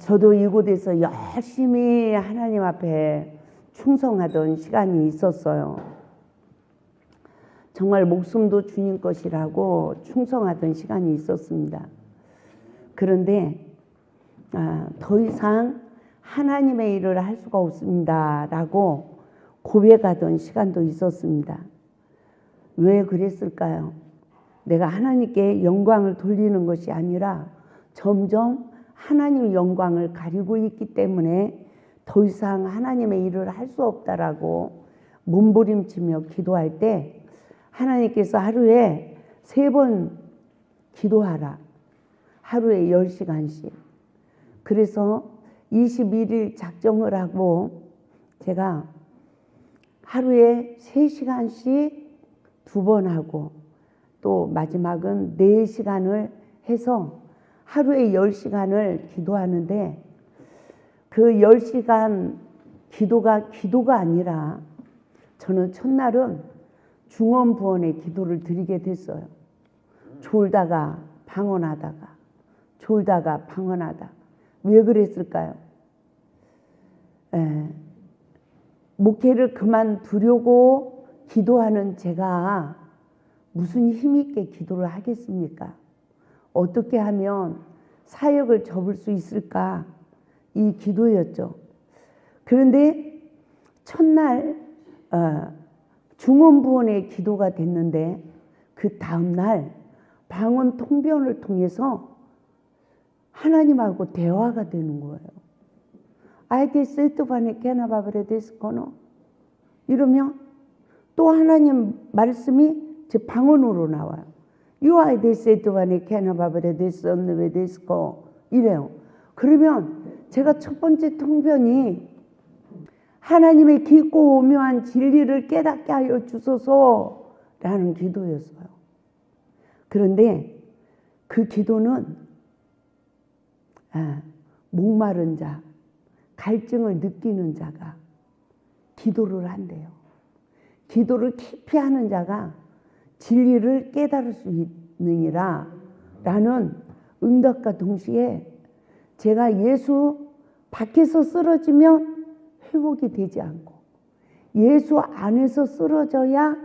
저도 이곳에서 열심히 하나님 앞에 충성하던 시간이 있었어요. 정말 목숨도 주님 것이라고 충성하던 시간이 있었습니다. 그런데 더 이상 하나님의 일을 할 수가 없습니다 라고 고백하던 시간도 있었습니다. 왜 그랬을까요? 내가 하나님께 영광을 돌리는 것이 아니라 점점 하나님의 영광을 가리고 있기 때문에 더 이상 하나님의 일을 할 수 없다라고 몸부림치며 기도할 때 하나님께서 하루에 3번 기도하라. 하루에 10시간씩. 그래서 21일 작정을 하고 제가 하루에 3시간씩 2번 하고 또 마지막은 4시간을 해서 하루에 10시간을 기도하는데 그 10시간 기도가 아니라 저는 첫날은 중언부언의 기도를 드리게 됐어요. 졸다가 방언하다가 졸다가 방언하다. 왜 그랬을까요? 목회를 그만두려고 기도하는 제가 무슨 힘있게 기도를 하겠습니까? 어떻게 하면 사역을 접을 수 있을까? 이 기도였죠. 그런데 첫날 중언부언의 기도가 됐는데 그 다음날 방언 통변을 통해서 하나님하고 대화가 되는 거예요. 이러면 또 하나님 말씀이 제 방언으로 나와요. 이래요. 그러면 제가 첫 번째 통변이 하나님의 깊고 오묘한 진리를 깨닫게 하여 주소서라는 기도였어요. 그런데 그 기도는 목마른 자, 갈증을 느끼는 자가 기도를 한대요. 기도를 깊이 하는 자가 진리를 깨달을 수 있느니라 라는 응답과 동시에 제가 예수 밖에서 쓰러지면 회복이 되지 않고 예수 안에서 쓰러져야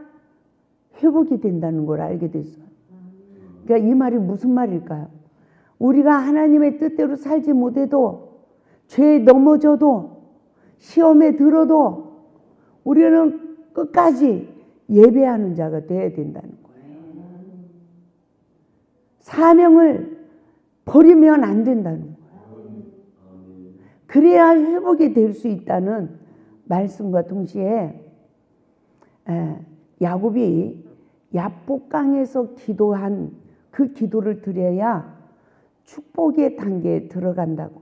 회복이 된다는 걸 알게 됐어요. 그러니까 이 말이 무슨 말일까요? 우리가 하나님의 뜻대로 살지 못해도 죄에 넘어져도 시험에 들어도 우리는 끝까지 예배하는 자가 되어야 된다는 거예요. 사명을 버리면 안 된다는 거예요. 그래야 회복이 될 수 있다는 말씀과 동시에 야곱이 야복강에서 기도한 그 기도를 드려야 축복의 단계에 들어간다고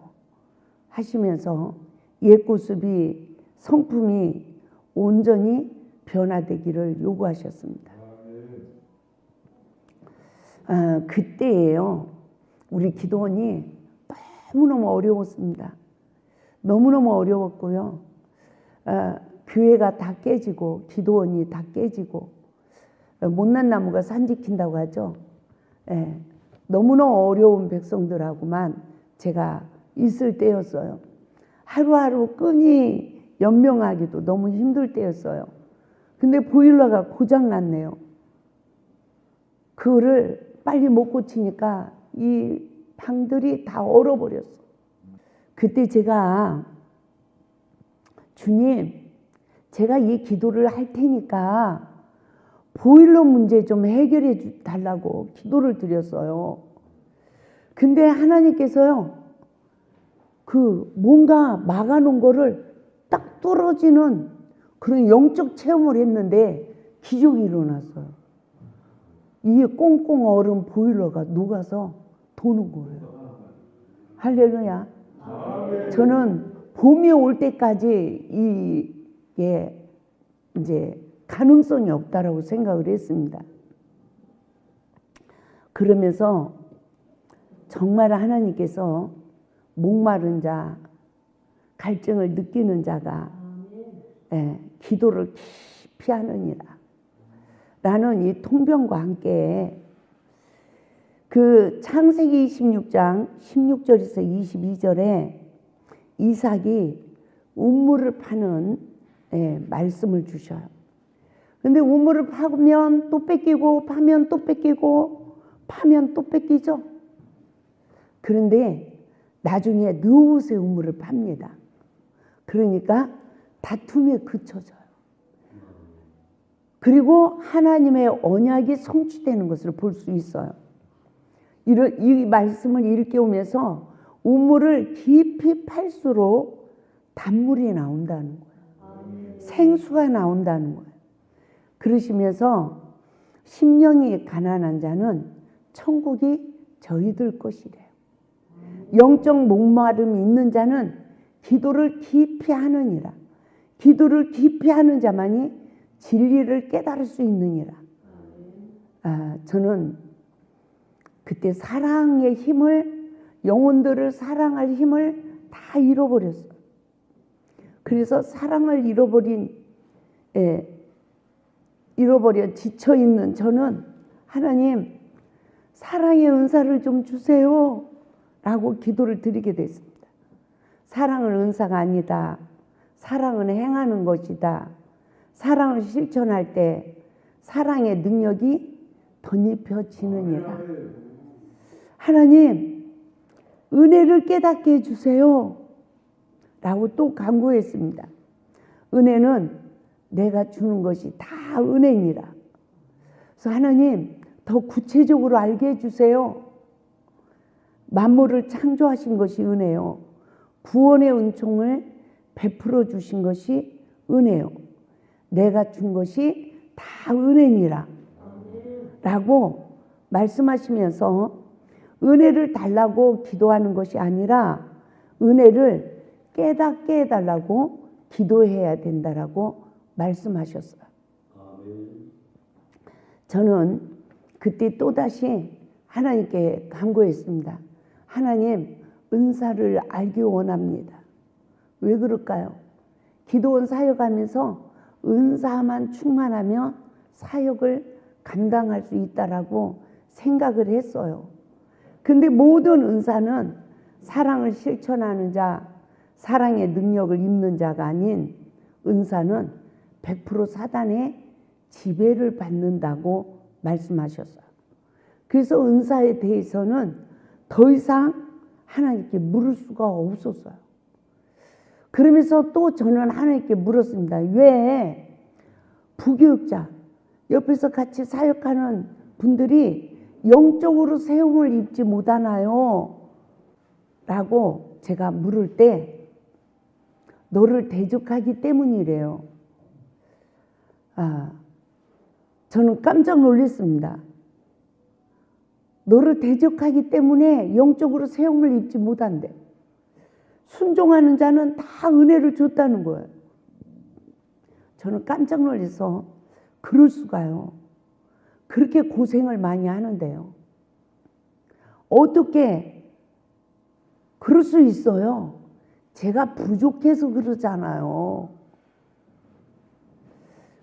하시면서 옛구습이 성품이 온전히 변화되기를 요구하셨습니다. 그때예요. 우리 기도원이 너무너무 어려웠습니다. 너무너무 어려웠고요. 교회가 다 깨지고 기도원이 다 깨지고 못난 나무가 산 지킨다고 하죠. 너무너무 어려운 백성들하고만 제가 있을 때였어요. 하루하루 끈이 연명하기도 너무 힘들 때였어요. 근데 보일러가 고장났네요. 그거를 빨리 못 고치니까 이 방들이 다 얼어버렸어. 그때 제가 주님, 제가 이 기도를 할 테니까 보일러 문제 좀 해결해 달라고 기도를 드렸어요. 근데 하나님께서요, 그 뭔가 막아놓은 거를 딱 뚫어지는 그런 영적 체험을 했는데 기적이 일어났어요. 이 꽁꽁 얼은 보일러가 녹아서 도는 거예요. 할렐루야. 저는 봄이 올 때까지 이게 이제 가능성이 없다라고 생각을 했습니다. 그러면서 정말 하나님께서 목마른 자, 갈증을 느끼는 자가 기도를 깊이 하느니라 라는 이 통변과 함께 그 창세기 26장 16절에서 22절에 이삭이 우물을 파는 말씀을 주셔요. 근데 우물을 파면 또 뺏기고 파면 또 뺏기고 파면 또 뺏기죠. 그런데 나중에 느옷의 우물을 팝니다. 그러니까 다툼에 그쳐져요. 그리고 하나님의 언약이 성취되는 것을 볼 수 있어요. 이 말씀을 일깨우면서 우물을 깊이 팔수록 단물이 나온다는 거예요. 생수가 나온다는 거예요. 그러시면서 심령이 가난한 자는 천국이 저희들 것이래요. 영적 목마름이 있는 자는 기도를 깊이 하느니라. 기도를 깊이 하는 자만이 진리를 깨달을 수 있느니라. 저는 그때 사랑의 힘을, 영혼들을 사랑할 힘을 다 잃어버렸어요. 그래서 사랑을 잃어버려 지쳐있는 저는 하나님 사랑의 은사를 좀 주세요 라고 기도를 드리게 됐습니다. 사랑은 은사가 아니다. 사랑은 행하는 것이다. 사랑을 실천할 때 사랑의 능력이 덧입혀지느니라. 하나님 은혜를 깨닫게 해주세요 라고 또 간구했습니다. 은혜는 내가 주는 것이 다 은혜니라. 그래서 하나님 더 구체적으로 알게 해주세요. 만물을 창조하신 것이 은혜요. 구원의 은총을 베풀어 주신 것이 은혜요. 내가 준 것이 다 은혜니라 라고 말씀하시면서 은혜를 달라고 기도하는 것이 아니라 은혜를 깨닫게 해달라고 기도해야 된다라고 말씀하셨어요. 저는 그때 또다시 하나님께 간구했습니다. 하나님 은사를 알기 원합니다. 왜 그럴까요? 기도원 사역하면서 은사만 충만하면 사역을 감당할 수 있다라고 생각을 했어요. 근데 모든 은사는 사랑을 실천하는 자, 사랑의 능력을 입는 자가 아닌 은사는 100% 사단의 지배를 받는다고 말씀하셨어요. 그래서 은사에 대해서는 더 이상 하나님께 물을 수가 없었어요. 그러면서 또 저는 하나님께 물었습니다. 왜 부교육자, 옆에서 같이 사역하는 분들이 영적으로 세움을 입지 못하나요? 라고 제가 물을 때 너를 대적하기 때문이래요. 저는 깜짝 놀랐습니다. 너를 대적하기 때문에 영적으로 세움을 입지 못한대. 순종하는 자는 다 은혜를 줬다는 거예요. 저는 깜짝 놀라서 그럴 수가요. 그렇게 고생을 많이 하는데요. 어떻게 그럴 수 있어요? 제가 부족해서 그러잖아요.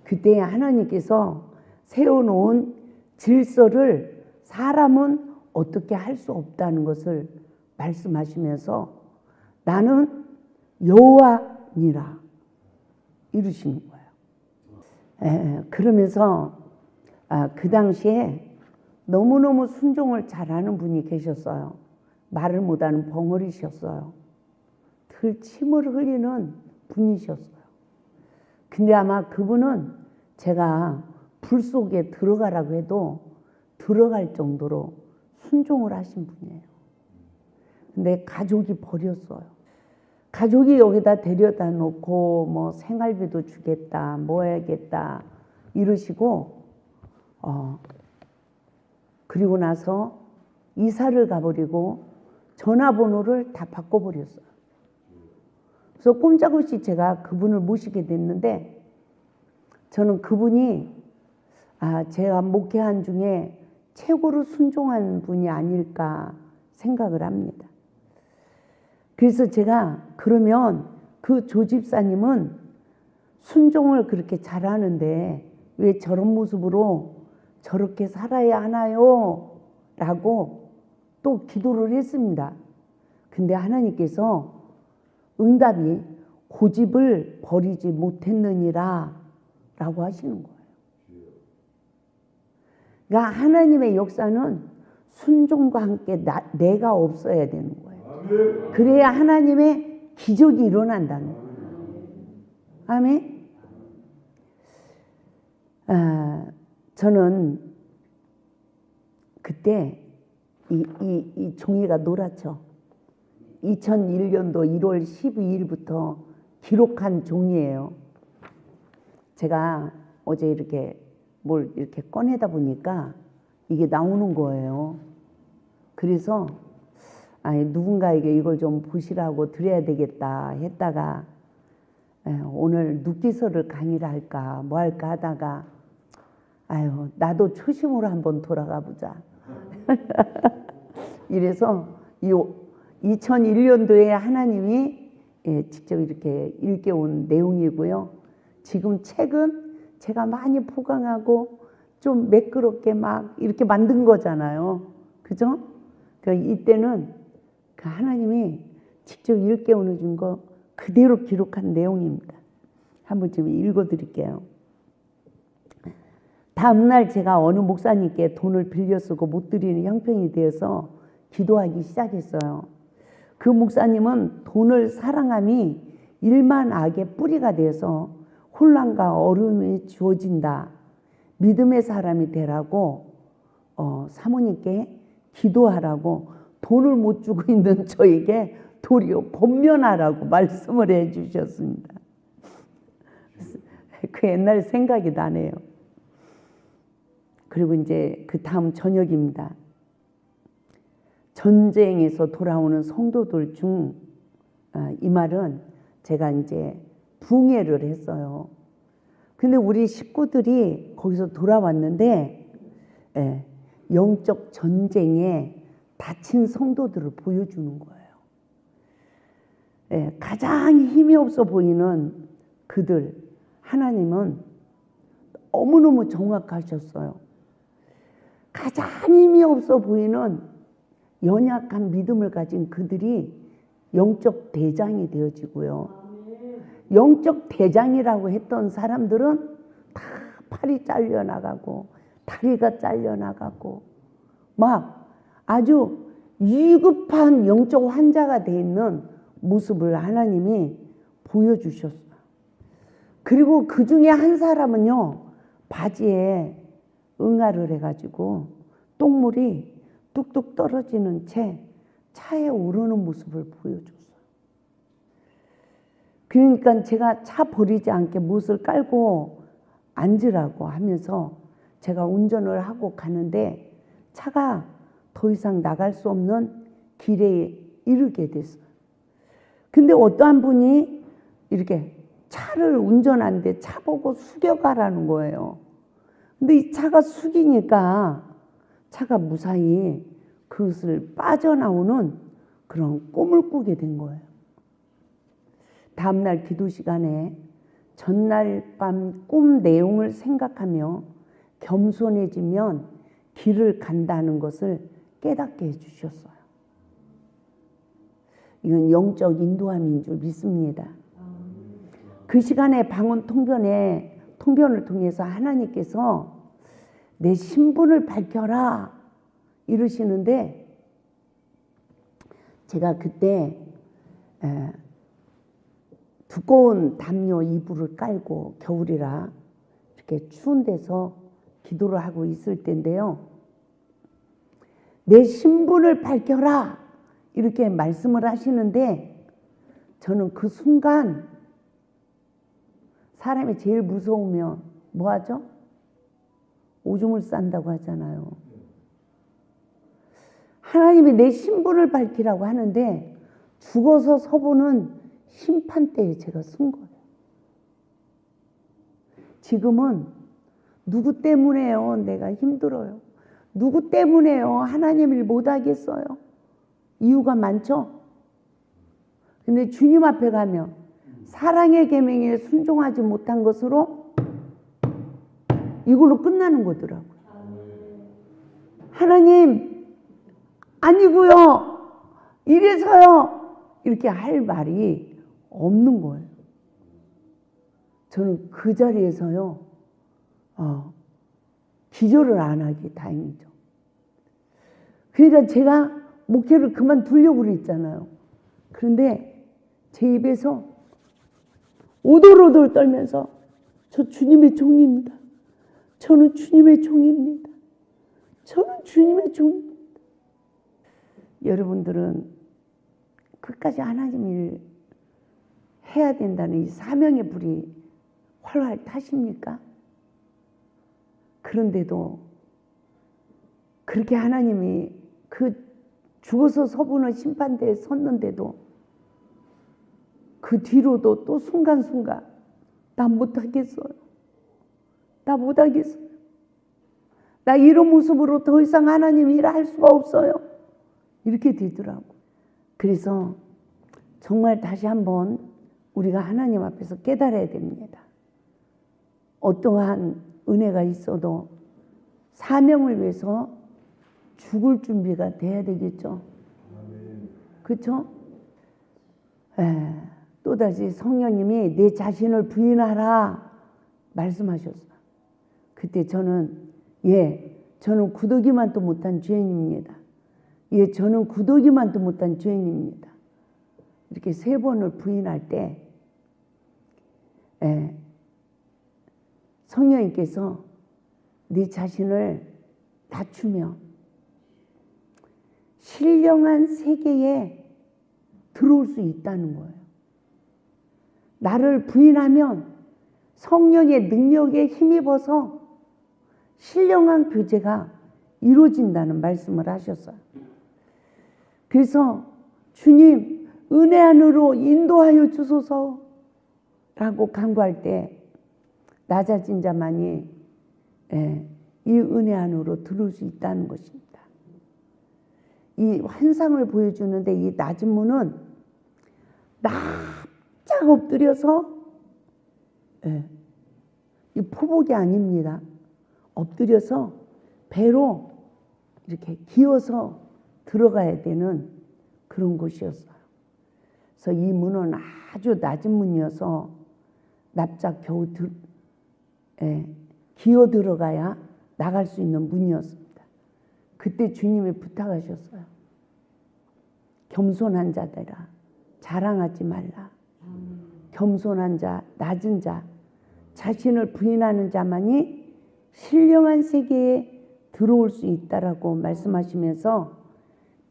그때 하나님께서 세워놓은 질서를 사람은 어떻게 할 수 없다는 것을 말씀하시면서 나는 여호와니라 이러시는 거예요. 그러면서 그 당시에 너무너무 순종을 잘하는 분이 계셨어요. 말을 못하는 벙어리셨어요. 늘 침을 흘리는 분이셨어요. 근데 아마 그분은 제가 불 속에 들어가라고 해도 들어갈 정도로 순종을 하신 분이에요. 근데 가족이 버렸어요. 가족이 여기다 데려다 놓고 뭐 생활비도 주겠다, 뭐 해야겠다 이러시고 그리고 나서 이사를 가버리고 전화번호를 다 바꿔버렸어요. 그래서 꼼짝없이 제가 그분을 모시게 됐는데 저는 그분이 제가 목회한 중에 최고로 순종한 분이 아닐까 생각을 합니다. 그래서 제가 그러면 그 조집사님은 순종을 그렇게 잘하는데 왜 저런 모습으로 저렇게 살아야 하나요? 라고 또 기도를 했습니다. 근데 하나님께서 응답이 고집을 버리지 못했느니라 라고 하시는 거예요. 그러니까 하나님의 역사는 순종과 함께 내가 없어야 되는 거예요. 그래야 하나님의 기적이 일어난다는 거예요. 아멘. 저는 그때 이 종이가 노랗죠. 2001년도 1월 12일부터 기록한 종이에요. 제가 어제 이렇게 뭘 이렇게 꺼내다 보니까 이게 나오는 거예요. 그래서 누군가에게 이걸 좀 보시라고 드려야 되겠다 했다가 오늘 눕기서를 강의를 할까 뭐 할까 하다가 나도 초심으로 한번 돌아가 보자. 이래서 이 2001년도에 하나님이 직접 이렇게 일깨운 내용이고요. 지금 책은 제가 많이 포강하고 좀 매끄럽게 막 이렇게 만든 거잖아요. 그죠? 그러니까 이때는 그 하나님이 직접 일깨워 준 거 그대로 기록한 내용입니다. 한번 좀 읽어드릴게요. 다음날 제가 어느 목사님께 돈을 빌려 쓰고 못 드리는 형편이 되어서 기도하기 시작했어요. 그 목사님은 돈을 사랑함이 일만 악의 뿌리가 되어서 혼란과 어려움이 주어진다. 믿음의 사람이 되라고 사모님께 기도하라고 돈을 못 주고 있는 저에게 도리어 권면하라고 말씀을 해 주셨습니다. 그 옛날 생각이 나네요. 그리고 이제 그 다음 저녁입니다. 전쟁에서 돌아오는 성도들 중 이 말은 제가 이제 붕해를 했어요. 근데 우리 식구들이 거기서 돌아왔는데 영적 전쟁에 다친 성도들을 보여주는 거예요. 가장 힘이 없어 보이는 그들 하나님은 너무너무 정확하셨어요. 가장 힘이 없어 보이는 연약한 믿음을 가진 그들이 영적 대장이 되어지고요. 영적 대장이라고 했던 사람들은 다 팔이 잘려나가고 다리가 잘려나가고 막 아주 위급한 영적 환자가 돼 있는 모습을 하나님이 보여주셨어요. 그리고 그 중에 한 사람은요, 바지에 응아를 해가지고 똥물이 뚝뚝 떨어지는 채 차에 오르는 모습을 보여줬어요. 그러니까 제가 차 버리지 않게 못을 깔고 앉으라고 하면서 제가 운전을 하고 가는데 차가 더 이상 나갈 수 없는 길에 이르게 됐어요. 근데 어떠한 분이 이렇게 차를 운전하는데 차 보고 숙여가라는 거예요. 근데 이 차가 숙이니까 차가 무사히 그것을 빠져나오는 그런 꿈을 꾸게 된 거예요. 다음날 기도 시간에 전날 밤 꿈 내용을 생각하며 겸손해지면 길을 간다는 것을 깨닫게 해주셨어요. 이건 영적 인도함인 줄 믿습니다. 그 시간에 방언 통변을 통해서 하나님께서 내 신분을 밝혀라 이러시는데 제가 그때 두꺼운 담요 이불을 깔고 겨울이라 이렇게 추운 데서 기도를 하고 있을 때인데요. 내 신분을 밝혀라 이렇게 말씀을 하시는데 저는 그 순간 사람이 제일 무서우면 뭐 하죠? 오줌을 싼다고 하잖아요. 하나님이 내 신분을 밝히라고 하는데 죽어서 서보는 심판대에 제가 쓴 거예요. 지금은 누구 때문에요? 내가 힘들어요. 누구 때문에요? 하나님 일 못하겠어요. 이유가 많죠? 근데 주님 앞에 가면 사랑의 계명에 순종하지 못한 것으로 이걸로 끝나는 거더라고요. 하나님 아니고요. 이래서요. 이렇게 할 말이 없는 거예요. 저는 그 자리에서요, 기절을 안 하기 다행이죠. 그러니까 제가 목회를 그만두려고 그랬잖아요. 그런데 제 입에서 오돌오돌 떨면서 저 주님의 종입니다. 저는 주님의 종입니다. 저는 주님의 종입니다. 여러분들은 끝까지 하나님 일 해야 된다는 이 사명의 불이 활활 타십니까? 그런데도 그렇게 하나님이 그 죽어서 서부는 심판대에 섰는데도 그 뒤로도 또 순간순간 나 못하겠어요. 나 못하겠어요. 나 이런 모습으로 더 이상 하나님 일을 할 수가 없어요. 이렇게 되더라고. 그래서 정말 다시 한번 우리가 하나님 앞에서 깨달아야 됩니다. 어떠한 은혜가 있어도 사명을 위해서 죽을 준비가 돼야 되겠죠. 그렇죠? 또다시 성령님이 내 자신을 부인하라 말씀하셨어요. 그때 저는 저는 구더기만도 못한 죄인입니다. 저는 구더기만도 못한 죄인입니다. 이렇게 3번을 부인할 때 성령님께서 네 자신을 낮추며 신령한 세계에 들어올 수 있다는 거예요. 나를 부인하면 성령의 능력에 힘입어서 신령한 교제가 이루어진다는 말씀을 하셨어요. 그래서 주님 은혜 안으로 인도하여 주소서 라고 간구할 때 낮아진 자만이 이 은혜 안으로 들어올 수 있다는 것입니다. 이 환상을 보여주는데 이 낮은 문은 납작 엎드려서 이 포복이 아닙니다. 엎드려서 배로 이렇게 기어서 들어가야 되는 그런 곳이었어요. 그래서 이 문은 아주 낮은 문이어서 납작 겨우 기어 들어가야 나갈 수 있는 문이었습니다. 그때 주님이 부탁하셨어요. 겸손한 자들아 자랑하지 말라. 겸손한 자, 낮은 자, 자신을 부인하는 자만이 신령한 세계에 들어올 수 있다라고 말씀하시면서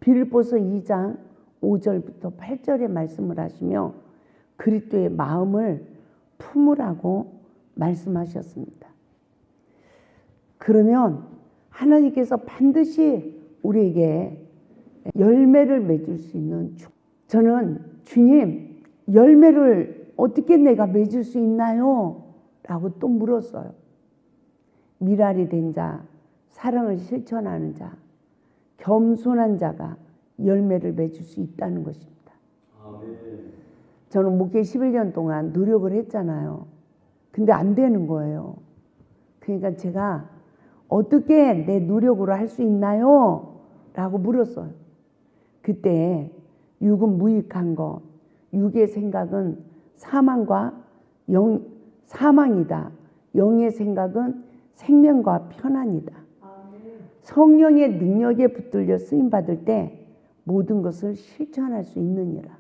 빌립보서 2장 5절부터 8절에 말씀을 하시며 그리스도의 마음을 품으라고 말씀하셨습니다. 그러면 하나님께서 반드시 우리에게 열매를 맺을 수 있는 저는 주님 열매를 어떻게 내가 맺을 수 있나요? 라고 또 물었어요. 미랄이 된 자, 사랑을 실천하는 자, 겸손한 자가 열매를 맺을 수 있다는 것입니다. 저는 목회 11년 동안 노력을 했잖아요. 근데 안 되는 거예요. 그러니까 제가 어떻게 내 노력으로 할 수 있나요? 라고 물었어요. 그때 육은 무익한 것, 육의 생각은 사망이다. 영의 생각은 생명과 편안이다. 성령의 능력에 붙들려 쓰임받을 때 모든 것을 실천할 수 있느니라.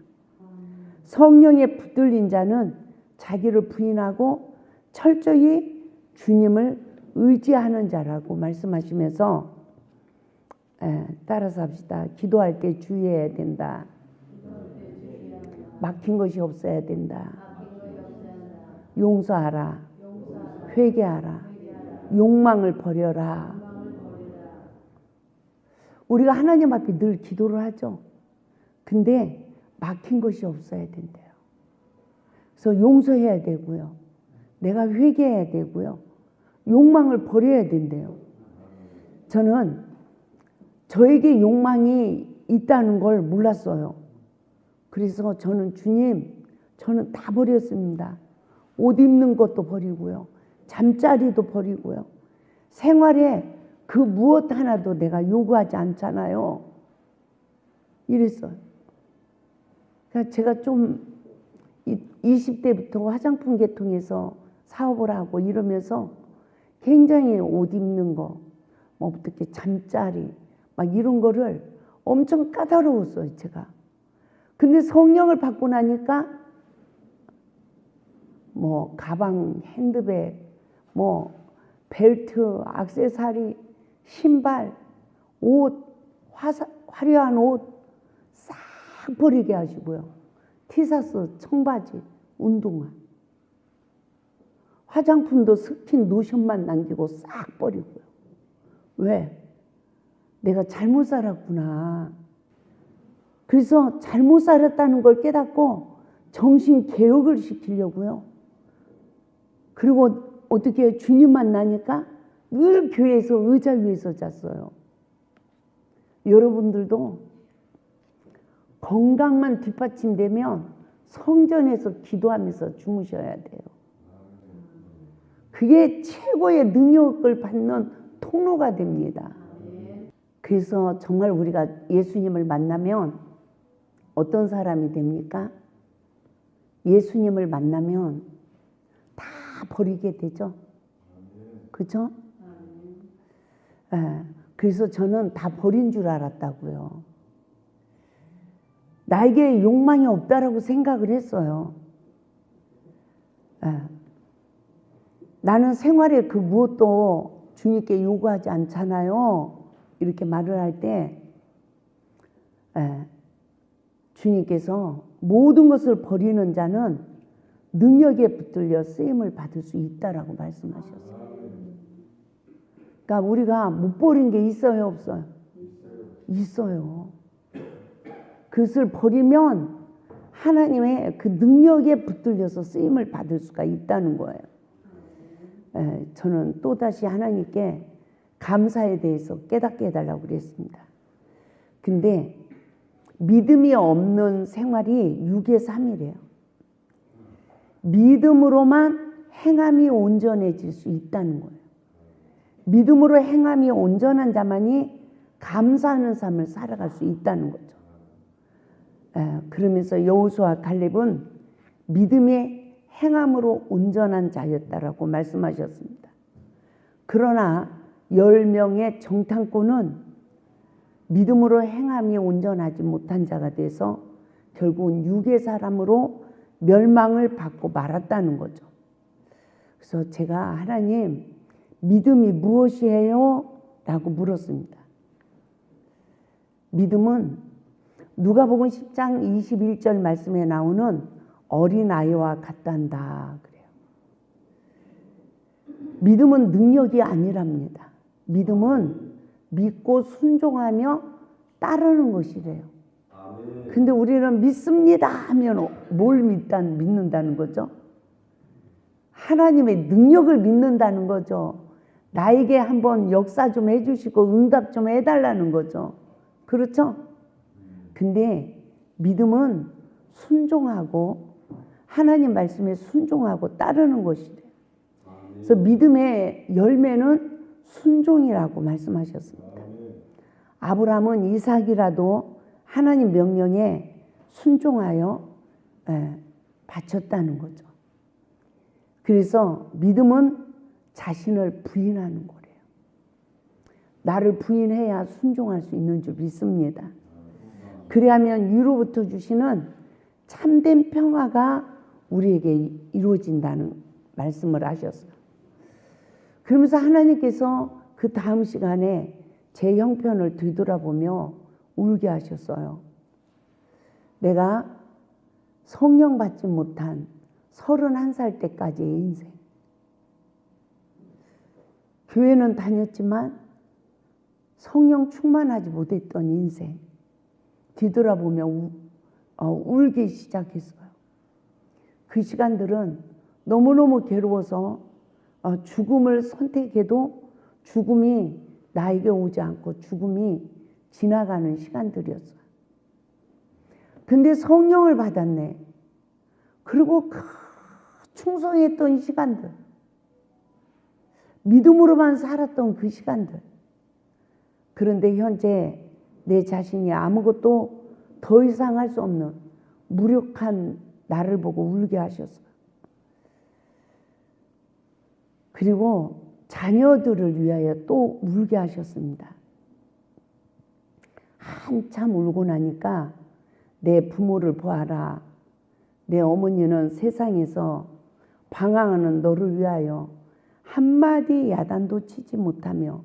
성령에 붙들린 자는 자기를 부인하고 철저히 주님을 의지하는 자라고 말씀하시면서 따라서 합시다. 기도할 때 주의해야 된다. 막힌 것이 없어야 된다. 용서하라. 회개하라. 욕망을 버려라. 우리가 하나님 앞에 늘 기도를 하죠. 근데 막힌 것이 없어야 된대요. 그래서 용서해야 되고요. 내가 회개해야 되고요. 욕망을 버려야 된대요. 저는 저에게 욕망이 있다는 걸 몰랐어요. 그래서 저는 주님, 저는 다 버렸습니다. 옷 입는 것도 버리고요. 잠자리도 버리고요. 생활에 그 무엇 하나도 내가 요구하지 않잖아요. 이랬어요. 그러니까 제가 좀 20대부터 화장품 계통에서 사업을 하고 이러면서 굉장히 옷 입는 거, 뭐 어떻게 잠자리 막 이런 거를 엄청 까다로웠어요, 제가. 근데 성령을 받고 나니까 뭐 가방, 핸드백, 뭐 벨트, 액세서리, 신발, 옷, 화려한 옷 싹 버리게 하시고요. 티셔츠, 청바지, 운동화, 화장품도 스킨, 로션만 남기고 싹 버리고요. 왜? 내가 잘못 살았구나. 그래서 잘못 살았다는 걸 깨닫고 정신 개혁을 시키려고요. 그리고 어떻게 주님 만나니까 늘 교회에서 의자 위에서 잤어요. 여러분들도 건강만 뒷받침되면 성전에서 기도하면서 주무셔야 돼요. 그게 최고의 능력을 받는 통로가 됩니다. 그래서 정말 우리가 예수님을 만나면 어떤 사람이 됩니까? 예수님을 만나면 다 버리게 되죠. 그죠? 그래서 저는 다 버린 줄 알았다고요. 나에게 욕망이 없다라고 생각을 했어요. 나는 생활에 그 무엇도 주님께 요구하지 않잖아요. 이렇게 말을 할 때 주님께서 모든 것을 버리는 자는 능력에 붙들려 쓰임을 받을 수 있다라고 말씀하셨어요. 그러니까 우리가 못 버린 게 있어요, 없어요? 있어요. 그것을 버리면 하나님의 그 능력에 붙들려서 쓰임을 받을 수가 있다는 거예요. 저는 또다시 하나님께 감사에 대해서 깨닫게 해달라고 그랬습니다. 근데 믿음이 없는 생활이 6의 3이래요. 믿음으로만 행함이 온전해질 수 있다는 거예요. 믿음으로 행함이 온전한 자만이 감사하는 삶을 살아갈 수 있다는 거죠. 그러면서 여호수아와 갈렙은 믿음의 행함으로 온전한 자였다라고 말씀하셨습니다. 그러나 10명의 정탐꾼은 믿음으로 행함이 온전하지 못한 자가 돼서 결국은 육의 사람으로 멸망을 받고 말았다는 거죠. 그래서 제가 하나님, 믿음이 무엇이에요? 라고 물었습니다. 믿음은 누가복음 10장 21절 말씀에 나오는 어린아이와 같단다 그래요. 믿음은 능력이 아니랍니다. 믿음은 믿고 순종하며 따르는 것이래요. 근데 우리는 믿습니다 하면 뭘 믿는다는 거죠? 하나님의 능력을 믿는다는 거죠. 나에게 한번 역사 좀 해주시고 응답 좀 해달라는 거죠. 그렇죠? 근데 믿음은 순종하고 하나님 말씀에 순종하고 따르는 것이래요. 그래서 믿음의 열매는 순종이라고 말씀하셨습니다. 아브라함은 이삭이라도 하나님 명령에 순종하여 바쳤다는 거죠. 그래서 믿음은 자신을 부인하는 거래요. 나를 부인해야 순종할 수 있는 줄 믿습니다. 그래야면 위로부터 주시는 참된 평화가 우리에게 이루어진다는 말씀을 하셨어요. 그러면서 하나님께서 그 다음 시간에 제 형편을 뒤돌아보며 울게 하셨어요. 내가 성령 받지 못한 31살 때까지의 인생. 교회는 다녔지만 성령 충만하지 못했던 인생. 뒤돌아보며 울기 시작했어요. 그 시간들은 너무너무 괴로워서 죽음을 선택해도 죽음이 나에게 오지 않고 죽음이 지나가는 시간들이었어요. 근데 성령을 받았네. 그리고 충성했던 시간들, 믿음으로만 살았던 그 시간들. 그런데 현재 내 자신이 아무것도 더 이상 할 수 없는 무력한 나를 보고 울게 하셨어요. 그리고 자녀들을 위하여 또 울게 하셨습니다. 한참 울고 나니까 내 부모를 보아라. 내 어머니는 세상에서 방황하는 너를 위하여 한마디 야단도 치지 못하며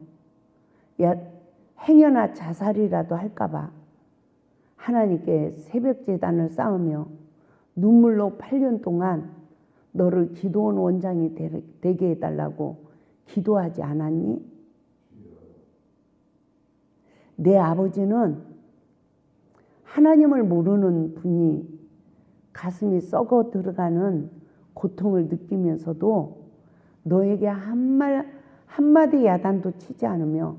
행여나 자살이라도 할까봐 하나님께 새벽 제단을 쌓으며 눈물로 8년 동안 너를 기도원 원장이 되게 해달라고 기도하지 않았니? 내 아버지는 하나님을 모르는 분이 가슴이 썩어 들어가는 고통을 느끼면서도 너에게 한마디 야단도 치지 않으며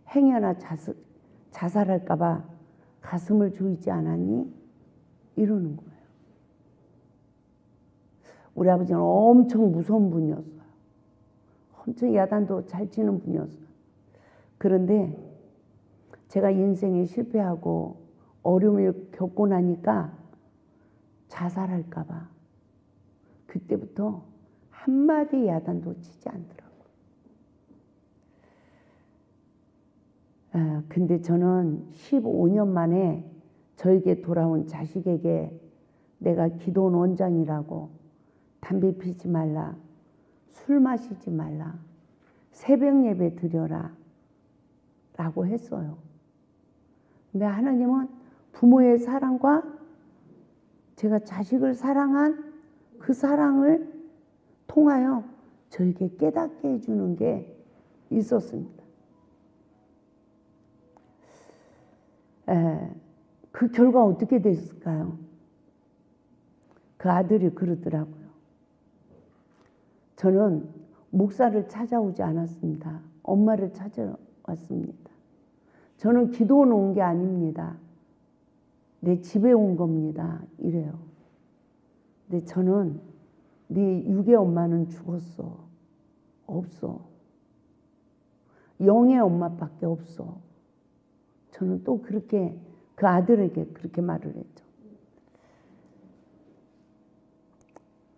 행여나 자살할까봐 가슴을 조이지 않았니? 이러는 거예요. 우리 아버지는 엄청 무서운 분이었어요. 엄청 야단도 잘 치는 분이었어요. 그런데 제가 인생에 실패하고 어려움을 겪고 나니까 자살할까봐 그때부터 한마디 야단도 치지 않더라고요. 근데 저는 15년 만에 저에게 돌아온 자식에게 내가 기도원 원장이라고 담배 피지 말라, 술 마시지 말라, 새벽 예배 드려라 라고 했어요. 근데 하나님은 부모의 사랑과 제가 자식을 사랑한 그 사랑을 통하여 저에게 깨닫게 해주는 게 있었습니다. 그 결과 어떻게 됐을까요? 그 아들이 그러더라고요. 저는 목사를 찾아오지 않았습니다. 엄마를 찾아왔습니다. 저는 기도원 온 게 아닙니다. 내 집에 온 겁니다. 이래요. 근데 저는 네 육의 엄마는 죽었어. 없어. 영의 엄마밖에 없어. 저는 또 그렇게 그 아들에게 그렇게 말을 했죠.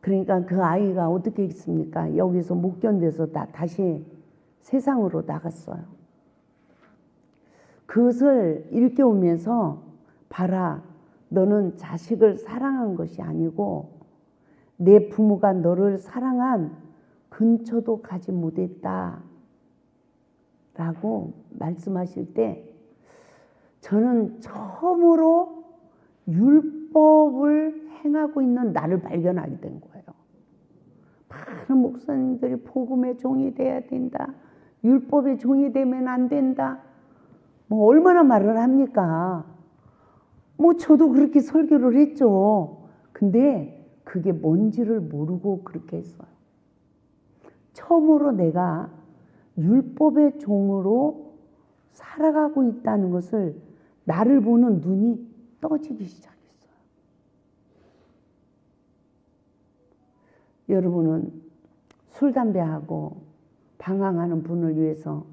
그러니까 그 아이가 어떻게 했습니까? 여기서 못 견뎌서 다시 세상으로 나갔어요. 그것을 일깨우면서 봐라, 너는 자식을 사랑한 것이 아니고 내 부모가 너를 사랑한 근처도 가지 못했다 라고 말씀하실 때 저는 처음으로 율법을 행하고 있는 나를 발견하게 된 거예요. 많은 목사님들이 복음의 종이 돼야 된다. 율법의 종이 되면 안 된다. 뭐 얼마나 말을 합니까? 뭐 저도 그렇게 설교를 했죠. 근데 그게 뭔지를 모르고 그렇게 했어요. 처음으로 내가 율법의 종으로 살아가고 있다는 것을 나를 보는 눈이 떠지기 시작했어요. 여러분은 술, 담배하고 방황하는 분을 위해서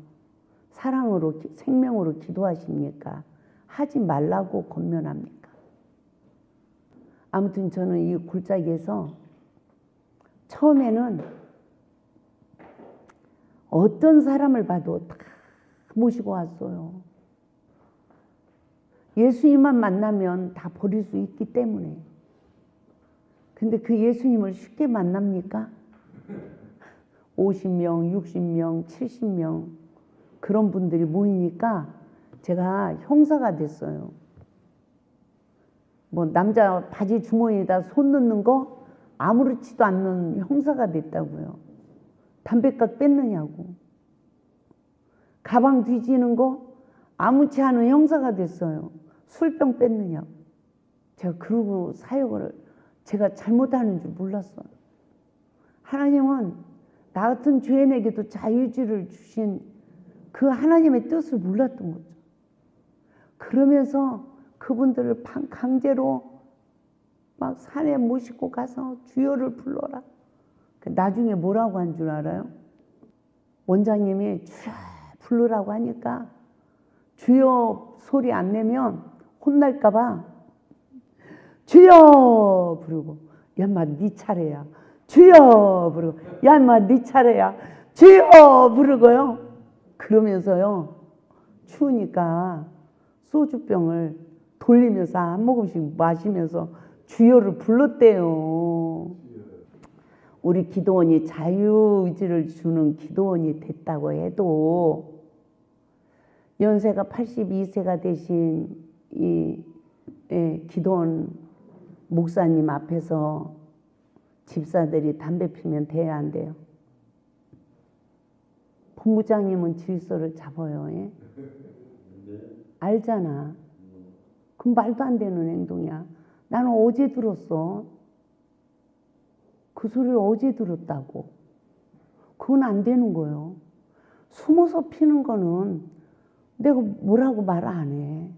사랑으로, 생명으로 기도하십니까? 하지 말라고 권면합니까? 아무튼 저는 이 골짜기에서 처음에는 어떤 사람을 봐도 다 모시고 왔어요. 예수님만 만나면 다 버릴 수 있기 때문에. 근데 그 예수님을 쉽게 만납니까? 50명, 60명, 70명 그런 분들이 모이니까 제가 형사가 됐어요. 뭐 남자 바지 주머니에다 손 넣는 거 아무렇지도 않는 형사가 됐다고요. 담배값 뺐느냐고. 가방 뒤지는 거 아무렇지 않은 형사가 됐어요. 술병 뺐느냐고. 제가 그러고 사역을 제가 잘못하는 줄 몰랐어요. 하나님은 나 같은 죄인에게도 자유의지를 주신 그 하나님의 뜻을 몰랐던 거죠. 그러면서 그분들을 강제로 막 산에 모시고 가서 주여를 불러라. 나중에 뭐라고 한 줄 알아요? 원장님이 주여 부르라고 하니까 주여 소리 안 내면 혼날까 봐 주여 부르고 야 인마 네 차례야. 주여 부르고 야 인마 네 차례야. 주여 부르고요. 그러면서요 추우니까 소주병을 돌리면서 한 모금씩 마시면서 주여를 불렀대요. 우리 기도원이 자유의지를 주는 기도원이 됐다고 해도 연세가 82세가 되신 이 기도원 목사님 앞에서 집사들이 담배 피면 돼야 안 돼요? 본부장님은 질서를 잡아요. 예? 알잖아. 그럼 말도 안 되는 행동이야. 나는 어제 들었어. 그 소리를 어제 들었다고. 그건 안 되는 거예요. 숨어서 피는 거는 내가 뭐라고 말 안 해.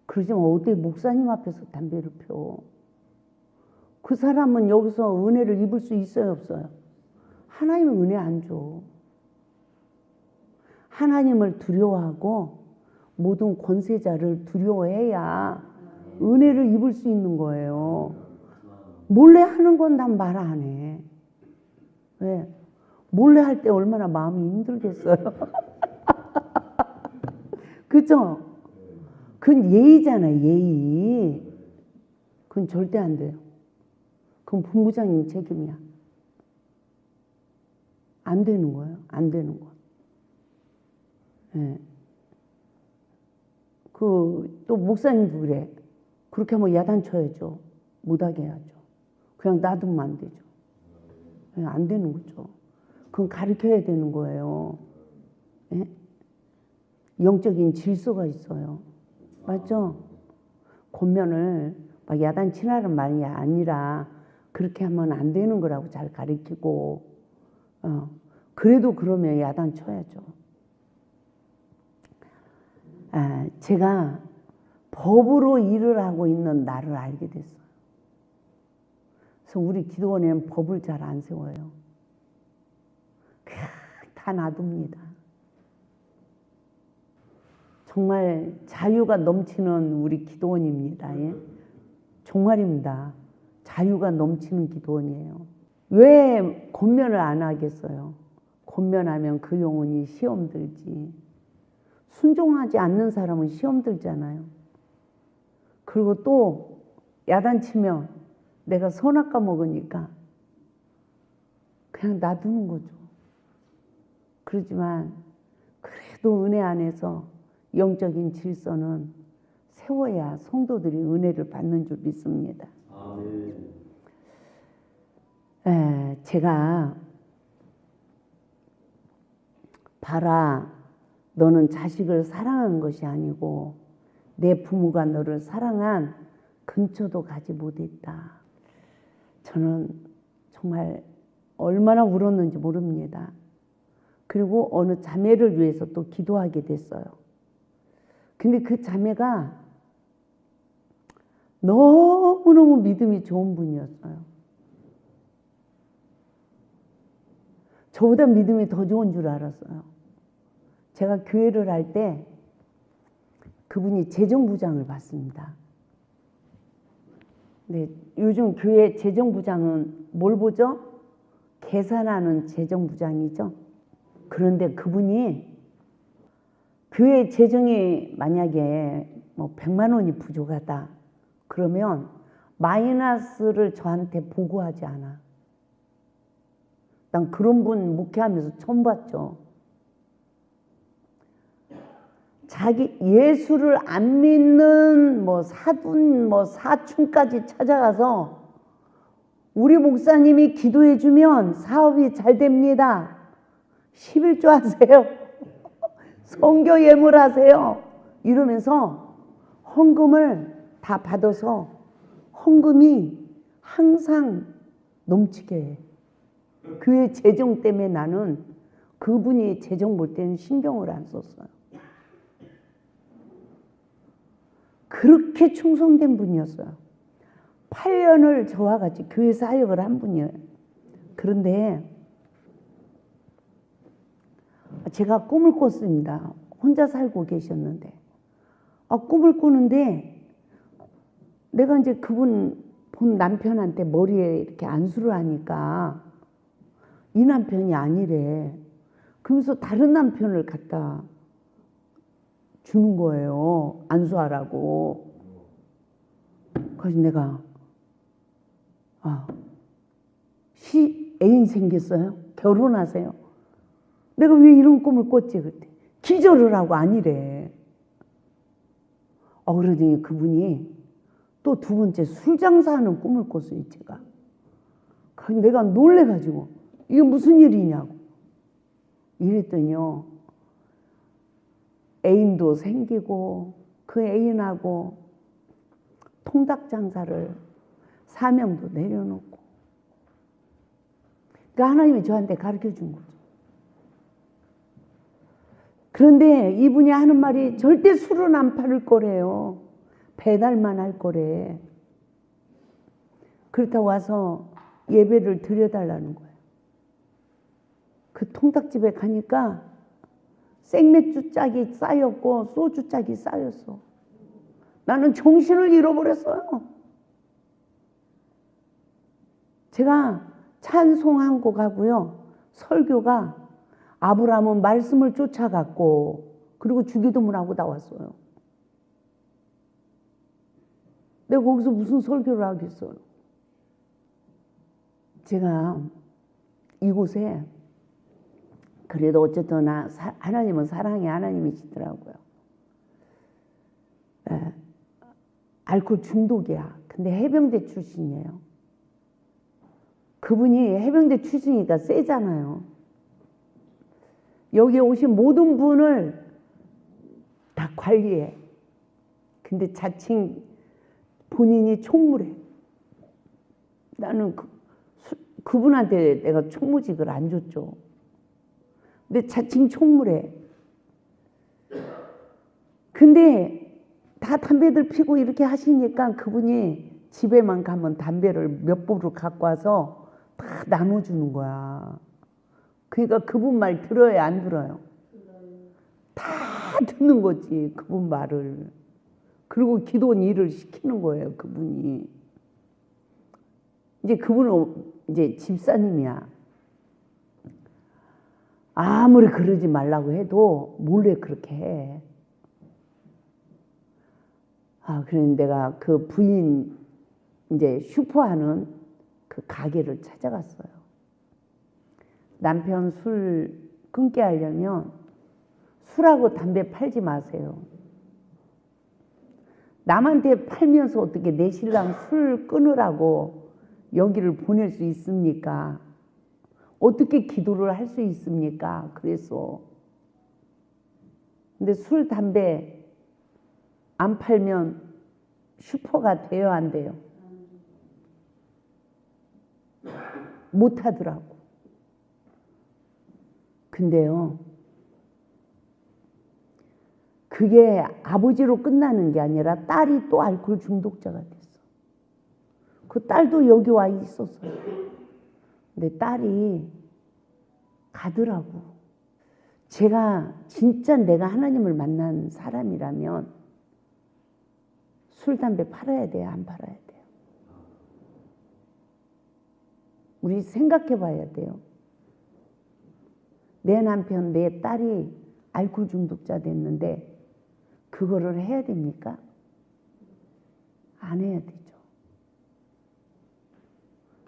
그러지만 어디 목사님 앞에서 담배를 펴. 그 사람은 여기서 은혜를 입을 수 있어요, 없어요? 하나님은 은혜 안 줘. 하나님을 두려워하고 모든 권세자를 두려워해야 은혜를 입을 수 있는 거예요. 몰래 하는 건 난 말 안 해. 왜? 몰래 할 때 얼마나 마음이 힘들겠어요. 그죠? 그건 예의잖아요, 예의. 그건 절대 안 돼요. 그건 본부장님 책임이야. 안 되는 거예요. 안 되는 거. 예. 또 목사님도 그래. 그렇게 하면 야단쳐야죠. 못하게 해야죠. 그냥 놔두면 안 되죠. 예, 안 되는 거죠. 그건 가르쳐야 되는 거예요. 예? 영적인 질서가 있어요. 맞죠? 권면을 막 야단치라는 말이 아니라 그렇게 하면 안 되는 거라고 잘 가르치고 그래도 그러면 야단쳐야죠. 제가 법으로 일을 하고 있는 나를 알게 됐어요. 그래서 우리 기도원에는 법을 잘 안 세워요. 그냥 다 놔둡니다. 정말 자유가 넘치는 우리 기도원입니다. 예? 정말입니다. 자유가 넘치는 기도원이에요. 왜 권면을 안 하겠어요? 권면하면 그 영혼이 시험 들지. 순종하지 않는 사람은 시험 들잖아요. 그리고 또 야단치면 내가 선악과 먹으니까 그냥 놔두는 거죠. 그렇지만 그래도 은혜 안에서 영적인 질서는 세워야 성도들이 은혜를 받는 줄 믿습니다. 제가 봐라, 너는 자식을 사랑한 것이 아니고 내 부모가 너를 사랑한 근처도 가지 못했다. 저는 정말 얼마나 울었는지 모릅니다. 그리고 어느 자매를 위해서 또 기도하게 됐어요. 근데 그 자매가 너무너무 믿음이 좋은 분이었어요. 저보다 믿음이 더 좋은 줄 알았어요. 제가 교회를 할 때 그분이 재정부장을 받습니다. 네, 요즘 교회 재정부장은 뭘 보죠? 계산하는 재정부장이죠. 그런데 그분이 교회 재정이 만약에 뭐 100만 원이 부족하다. 그러면 마이너스를 저한테 보고하지 않아. 난 그런 분 목회하면서 처음 봤죠. 자기 예수를 안 믿는 뭐 사돈 뭐 사촌까지 찾아가서 우리 목사님이 기도해 주면 사업이 잘 됩니다. 11조 하세요. 선교 예물하세요. 이러면서 헌금을 다 받아서 헌금이 항상 넘치게 해. 교회 재정 때문에 나는 그분이 재정 볼 때는 신경을 안 썼어요. 그렇게 충성된 분이었어요. 8년을 저와 같이 교회 사역을 한 분이에요. 그런데 제가 꿈을 꿨습니다. 혼자 살고 계셨는데 꿈을 꾸는데 내가 이제 그분 본 남편한테 머리에 이렇게 안수를 하니까 이 남편이 아니래. 그러면서 다른 남편을 갖다 주는 거예요. 안수하라고. 그래서 내가 애인 생겼어요? 결혼하세요? 내가 왜 이런 꿈을 꿨지? 그때 기절을 하고 아니래. 그러더니 그분이 또 두 번째 술 장사하는 꿈을 꿨어요. 제가. 그래서 내가 놀래가지고 이게 무슨 일이냐고 이랬더니요, 애인도 생기고 그 애인하고 통닭 장사를 사명도 내려놓고, 그러니까 하나님이 저한테 가르쳐 준 거죠. 그런데 이분이 하는 말이 절대 술은 안 팔을 거래요. 배달만 할 거래. 그렇다고 와서 예배를 드려달라는 거예요. 그 통닭집에 가니까 생맥주 짝이 쌓였고 소주 짝이 쌓였어. 나는 정신을 잃어버렸어요. 제가 찬송 한 곡 하고요, 설교가 아브라함은 말씀을 쫓아갔고, 그리고 주기도문 하고 나왔어요. 내가 거기서 무슨 설교를 하겠어요. 제가 이곳에 그래도 어쨌든 하나님은 사랑의 하나님이시더라고요. 알코올 중독이야. 근데 해병대 출신이에요. 그분이 해병대 출신이니까 세잖아요. 여기 오신 모든 분을 다 관리해. 근데 자칭 본인이 총무래. 나는 그분한테 내가 총무직을 안 줬죠. 근데 자칭 총무래. 근데 다 담배들 피고 이렇게 하시니까 그분이 집에만 가면 담배를 몇 보를 갖고 와서 다 나눠주는 거야. 그러니까 그분 말 들어요, 안 들어요? 다 듣는 거지, 그분 말을. 그리고 기도 일을 시키는 거예요, 그분이. 이제 그분은 이제 집사님이야. 아무리 그러지 말라고 해도 몰래 그렇게 해. 그런데 내가 그 부인 이제 슈퍼하는 그 가게를 찾아갔어요. 남편 술 끊게 하려면 술하고 담배 팔지 마세요. 남한테 팔면서 어떻게 내 신랑 술 끊으라고 여기를 보낼 수 있습니까? 어떻게 기도를 할 수 있습니까? 그래서. 근데 술, 담배 안 팔면 슈퍼가 돼요, 안 돼요? 못 하더라고. 근데요, 그게 아버지로 끝나는 게 아니라 딸이 또 알코올 중독자가 됐어. 그 딸도 여기 와 있었어요. 근데 딸이 가더라고. 제가 진짜 내가 하나님을 만난 사람이라면 술, 담배 팔아야 돼요, 안 팔아야 돼요? 우리 생각해 봐야 돼요. 내 남편, 내 딸이 알코올 중독자 됐는데 그거를 해야 됩니까? 안 해야 되죠.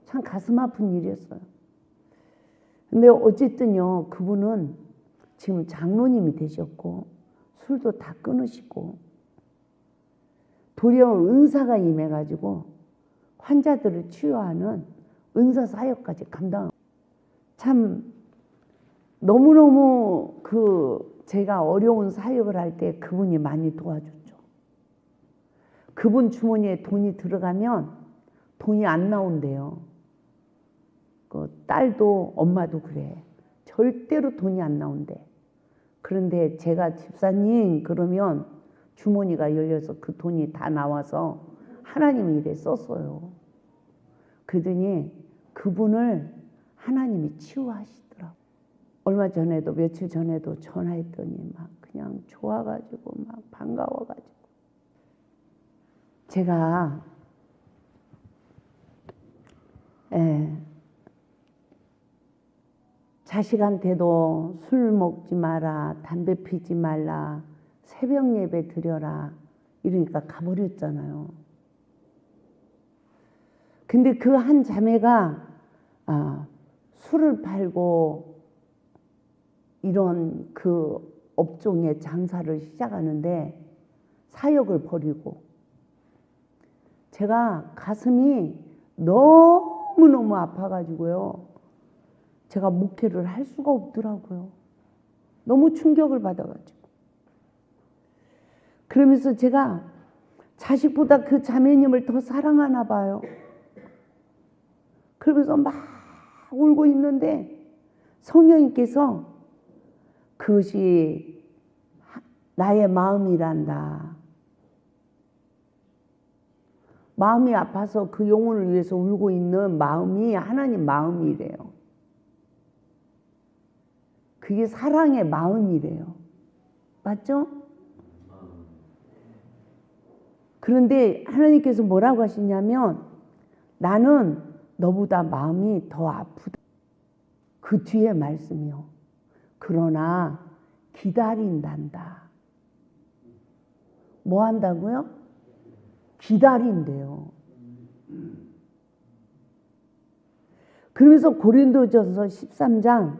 참 가슴 아픈 일이었어요. 근데 어쨌든요, 그분은 지금 장로님이 되셨고 술도 다 끊으시고 도리어 은사가 임해가지고 환자들을 치유하는 은사 사역까지 감당. 참 너무너무 제가 어려운 사역을 할 때 그분이 많이 도와줬죠. 그분 주머니에 돈이 들어가면 돈이 안 나온대요. 그 딸도 엄마도 그래. 절대로 돈이 안 나온대. 그런데 제가 집사님 그러면 주머니가 열려서 그 돈이 다 나와서 하나님 일에 썼어요. 그러더니 그분을 하나님이 치유하시더라고. 얼마 전에도 며칠 전에도 전화했더니 막 그냥 좋아가지고 막 반가워가지고. 제가 예. 자식한테도 술 먹지 마라, 담배 피지 말라, 새벽 예배 드려라 이러니까 가버렸잖아요. 근데 그 한 자매가 술을 팔고 이런 그 업종의 장사를 시작하는데 사역을 버리고, 제가 가슴이 너무너무 아파가지고요. 제가 목회를 할 수가 없더라고요. 너무 충격을 받아가지고. 그러면서 제가 자식보다 그 자매님을 더 사랑하나 봐요. 그러면서 막 울고 있는데 성령님께서 그것이 나의 마음이란다. 마음이 아파서 그 영혼을 위해서 울고 있는 마음이 하나님 마음이래요. 그게 사랑의 마음이래요. 맞죠? 그런데 하나님께서 뭐라고 하시냐면 나는 너보다 마음이 더 아프다. 그 뒤에 말씀이요. 그러나 기다린단다. 뭐 한다고요? 기다린대요. 그러면서 고린도전서 13장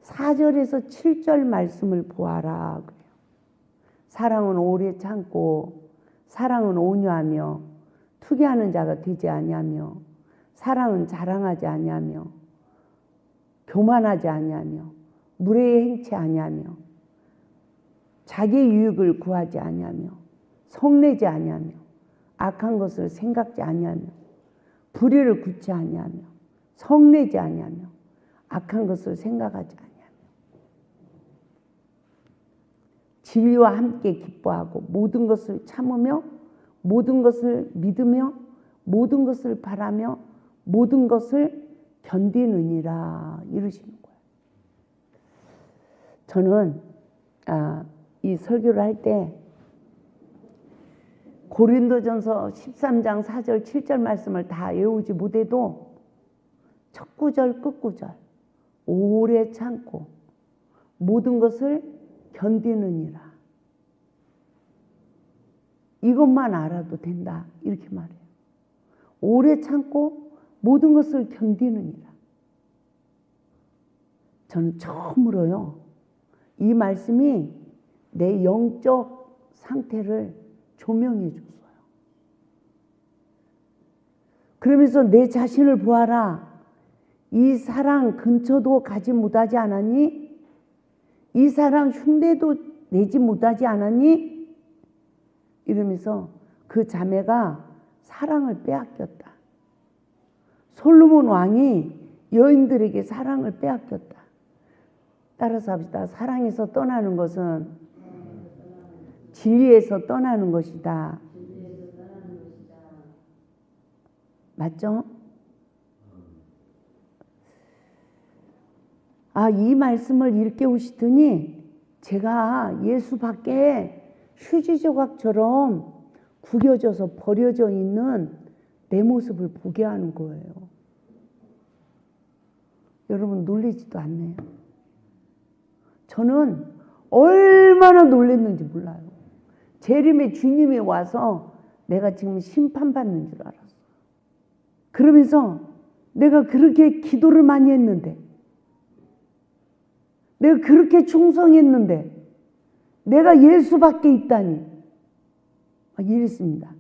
4절에서 7절 말씀을 보아라 그래요. 사랑은 오래 참고 사랑은 온유하며 투기하는 자가 되지 아니하며 사랑은 자랑하지 아니하며 교만하지 아니하며 무례히 행치 아니하며 자기의 유익을 구하지 아니하며 성내지 아니하며 악한 것을 생각지 아니하며 불의를 굳지 아니하며 성내지 아니하며 악한 것을 생각하지 아니하며 진리와 함께 기뻐하고 모든 것을 참으며 모든 것을 믿으며 모든 것을 바라며 모든 것을 견디느니라 이러시는 거예요. 저는 이 설교를 할 때 고린도전서 13장 4절 7절 말씀을 다 외우지 못해도 첫 구절 끝구절 오래 참고 모든 것을 견디느니라 이것만 알아도 된다 이렇게 말해요. 오래 참고 모든 것을 견디느니라. 저는 처음으로요 이 말씀이 내 영적 상태를 조명해 줬어요. 그러면서 내 자신을 보아라. 이 사랑 근처도 가지 못하지 않았니? 이 사랑 흉내도 내지 못하지 않았니? 이러면서 그 자매가 사랑을 빼앗겼다. 솔로몬 왕이 여인들에게 사랑을 빼앗겼다. 따라서 합시다. 사랑에서 떠나는 것은 진리에서 떠나는 것이다. 맞죠? 이 말씀을 일깨우시더니 제가 예수 밖에 휴지 조각처럼 구겨져서 버려져 있는 내 모습을 보게 하는 거예요. 여러분 놀라지도 않네요. 저는 얼마나 놀랐는지 몰라요. 재림의 주님이 와서 내가 지금 심판받는 줄 알았어. 그러면서 내가 그렇게 기도를 많이 했는데 내가 그렇게 충성했는데 내가 예수 밖에 있다니 이랬습니다.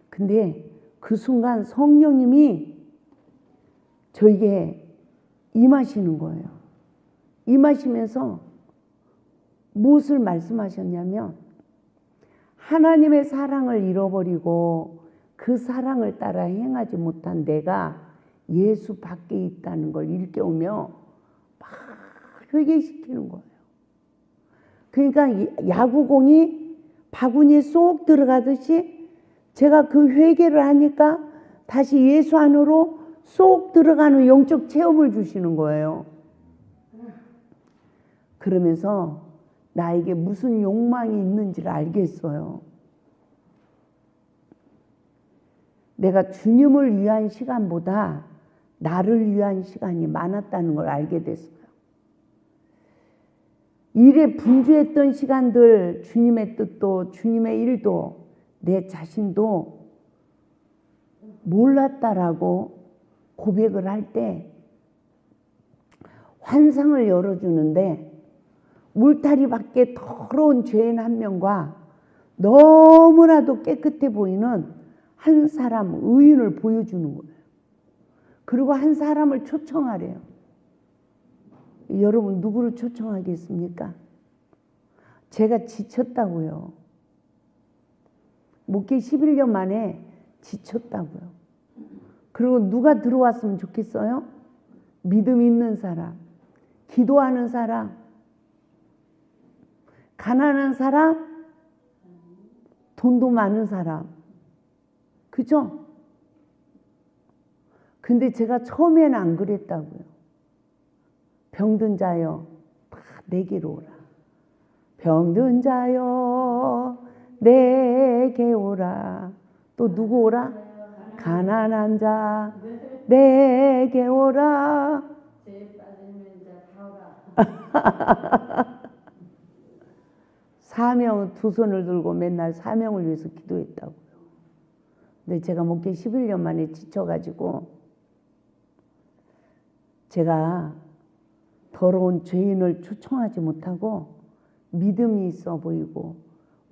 근데 그 순간 성령님이 저에게 임하시는 거예요. 임하시면서 무엇을 말씀하셨냐면 하나님의 사랑을 잃어버리고 그 사랑을 따라 행하지 못한 내가 예수 밖에 있다는 걸 일깨우며 막 회개시키는 거예요. 그러니까 야구공이 바구니에 쏙 들어가듯이 제가 그 회개를 하니까 다시 예수 안으로 쏙 들어가는 영적 체험을 주시는 거예요. 그러면서 나에게 무슨 욕망이 있는지를 알겠어요. 내가 주님을 위한 시간보다 나를 위한 시간이 많았다는 걸 알게 됐어요. 일에 분주했던 시간들, 주님의 뜻도 주님의 일도 내 자신도 몰랐다라고 고백을 할 때 환상을 열어주는데, 울타리 밖에 더러운 죄인 한 명과 너무나도 깨끗해 보이는 한 사람, 의인을 보여주는 거예요. 그리고 한 사람을 초청하래요. 여러분 누구를 초청하겠습니까? 제가 지쳤다고요. 목회 11년 만에 지쳤다고요. 그리고 누가 들어왔으면 좋겠어요? 믿음 있는 사람, 기도하는 사람, 가난한 사람, 돈도 많은 사람. 그죠? 근데 제가 처음에는 안 그랬다고요. 병든 자여 다 내게로 오라. 병든 자여 내게 오라. 또 누구 오라? 가난한 자 내게 오라. 죄 빠지면 이제 다 오라. 사명, 두 손을 들고 맨날 사명을 위해서 기도했다고요. 근데 제가 목회 11년 만에 지쳐가지고 제가 더러운 죄인을 초청하지 못하고 믿음이 있어 보이고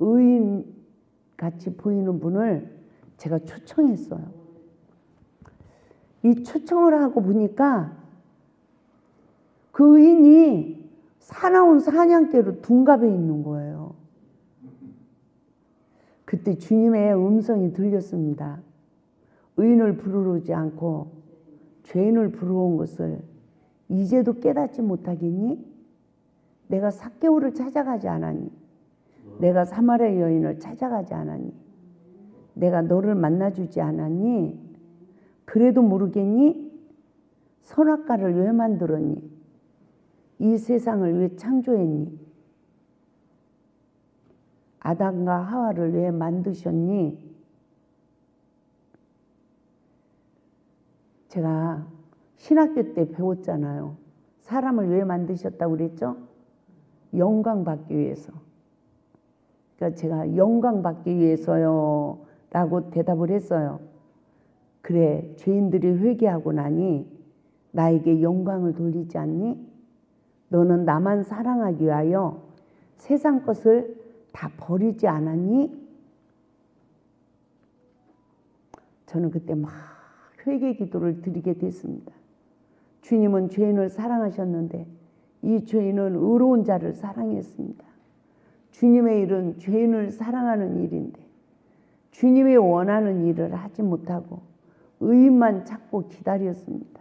의인같이 보이는 분을 제가 초청했어요. 이 초청을 하고 보니까 그 의인이 사나운 사냥개로 둔갑해 있는 거예요. 그때 주님의 음성이 들렸습니다. 의인을 부르러 오지 않고 죄인을 부르러 온 것을 이제도 깨닫지 못하겠니? 내가 삭개오를 찾아가지 않았니? 내가 사마리아 여인을 찾아가지 않았니? 내가 너를 만나주지 않았니? 그래도 모르겠니? 선악과를 왜 만들었니? 이 세상을 왜 창조했니? 아담과 하와를 왜 만드셨니? 제가 신학교 때 배웠잖아요. 사람을 왜 만드셨다고 그랬죠? 영광 받기 위해서. 그러니까 제가 영광 받기 위해서요 라고 대답을 했어요. 그래, 죄인들이 회개하고 나니 나에게 영광을 돌리지 않니? 너는 나만 사랑하기 위하여 세상 것을 다 버리지 않았니? 저는 그때 막 회개 기도를 드리게 됐습니다. 주님은 죄인을 사랑하셨는데 이 죄인은 의로운 자를 사랑했습니다. 주님의 일은 죄인을 사랑하는 일인데 주님이 원하는 일을 하지 못하고 의인만 찾고 기다렸습니다.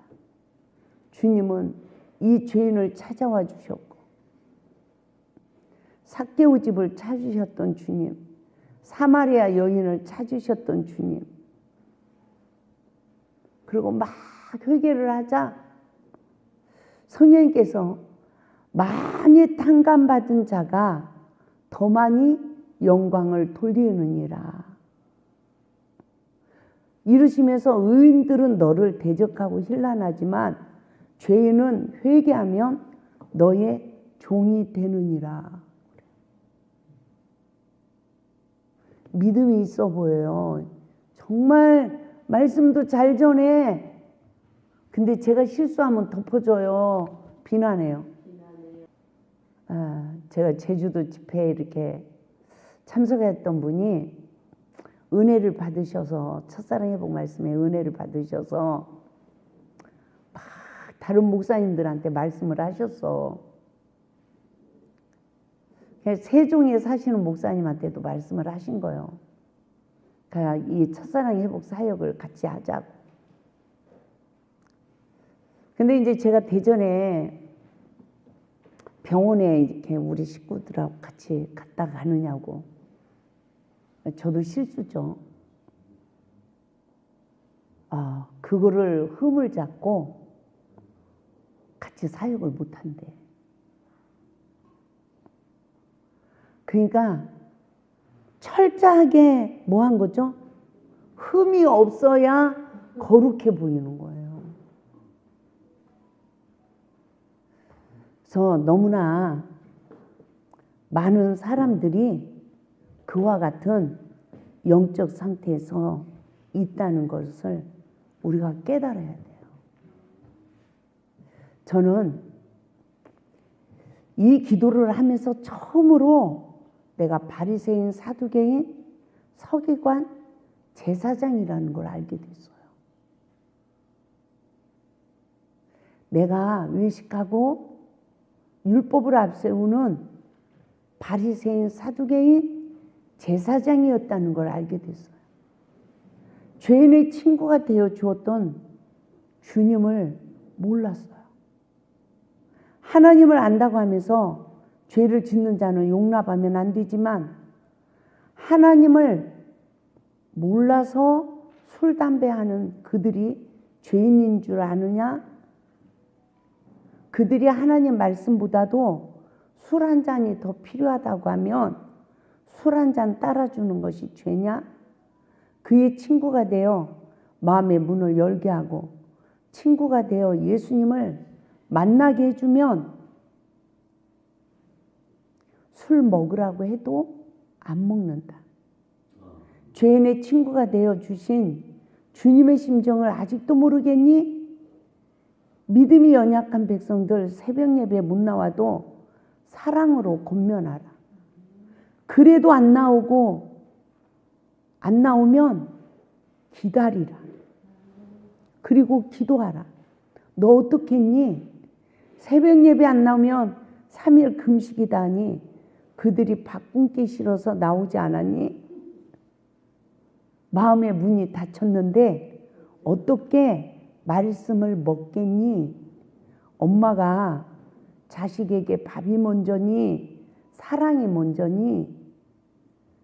주님은 이 죄인을 찾아와 주셨고 삭개오 집을 찾으셨던 주님, 사마리아 여인을 찾으셨던 주님, 그리고 막 회개를 하자 성령님께서 많이 탕감받은 자가 더 많이 영광을 돌리느니라 이르시면서 의인들은 너를 대적하고 힐난하지만 죄인은 회개하면 너의 종이 되느니라. 믿음이 있어 보여요. 정말 말씀도 잘 전해. 근데 제가 실수하면 덮어줘요. 비난해요. 제가 제주도 집회에 이렇게 참석했던 분이 은혜를 받으셔서 첫사랑 회복 말씀에 은혜를 받으셔서 막 다른 목사님들한테 말씀을 하셨어. 세종에 사시는 목사님한테도 말씀을 하신 거예요. 그러니까 이 첫사랑 회복 사역을 같이 하자고. 근데 이제 제가 대전에 병원에 이렇게 우리 식구들하고 같이 갔다 가느냐고. 저도 실수죠. 그거를 흠을 잡고 같이 사역을 못한대. 그러니까 철저하게 뭐 한 거죠? 흠이 없어야 거룩해 보이는 거예요. 그래서 너무나 많은 사람들이 그와 같은 영적 상태에서 있다는 것을 우리가 깨달아야 돼요. 저는 이 기도를 하면서 처음으로 내가 바리새인, 사두개인, 서기관, 제사장이라는 걸 알게 됐어요. 내가 외식하고 율법을 앞세우는 바리새인, 사두개인, 제사장이었다는 걸 알게 됐어요. 죄인의 친구가 되어 주었던 주님을 몰랐어요. 하나님을 안다고 하면서 죄를 짓는 자는 용납하면 안 되지만 하나님을 몰라서 술, 담배하는 그들이 죄인인 줄 아느냐? 그들이 하나님 말씀보다도 술 한 잔이 더 필요하다고 하면 술 한 잔 따라주는 것이 죄냐? 그의 친구가 되어 마음의 문을 열게 하고 친구가 되어 예수님을 만나게 해주면 술 먹으라고 해도 안 먹는다. 죄인의 친구가 되어 주신 주님의 심정을 아직도 모르겠니? 믿음이 연약한 백성들 새벽 예배 못 나와도 사랑으로 권면하라. 그래도 안 나오면 기다리라. 그리고 기도하라. 너 어떻겠니? 새벽 예배 안 나오면 3일 금식이다 하니 그들이 밥 굶기 싫어서 나오지 않았니? 마음의 문이 닫혔는데 어떻게 말씀을 먹겠니? 엄마가 자식에게 밥이 먼저니 사랑이 먼저니?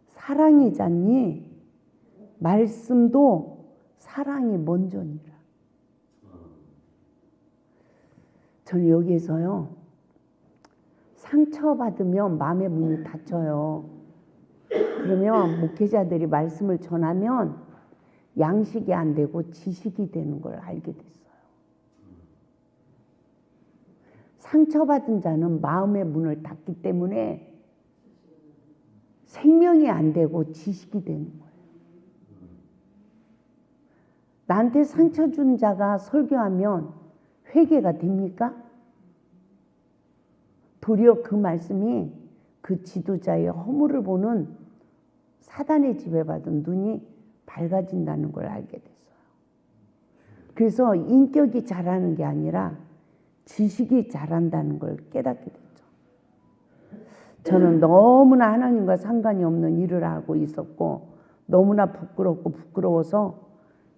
사랑이잖니? 말씀도 사랑이 먼저니라. 저는 여기에서요, 상처받으면 마음의 문이 닫혀요. 그러면 목회자들이 말씀을 전하면 양식이 안 되고 지식이 되는 걸 알게 됐어요. 상처받은 자는 마음의 문을 닫기 때문에 생명이 안 되고 지식이 되는 거예요. 나한테 상처 준 자가 설교하면 회개가 됩니까? 도리어 그 말씀이 그 지도자의 허물을 보는 사단의 지배받은 눈이 밝아진다는 걸 알게 됐어요. 그래서 인격이 자라는 게 아니라 지식이 자란다는 걸 깨닫게 됐죠. 저는 너무나 하나님과 상관이 없는 일을 하고 있었고 너무나 부끄러워서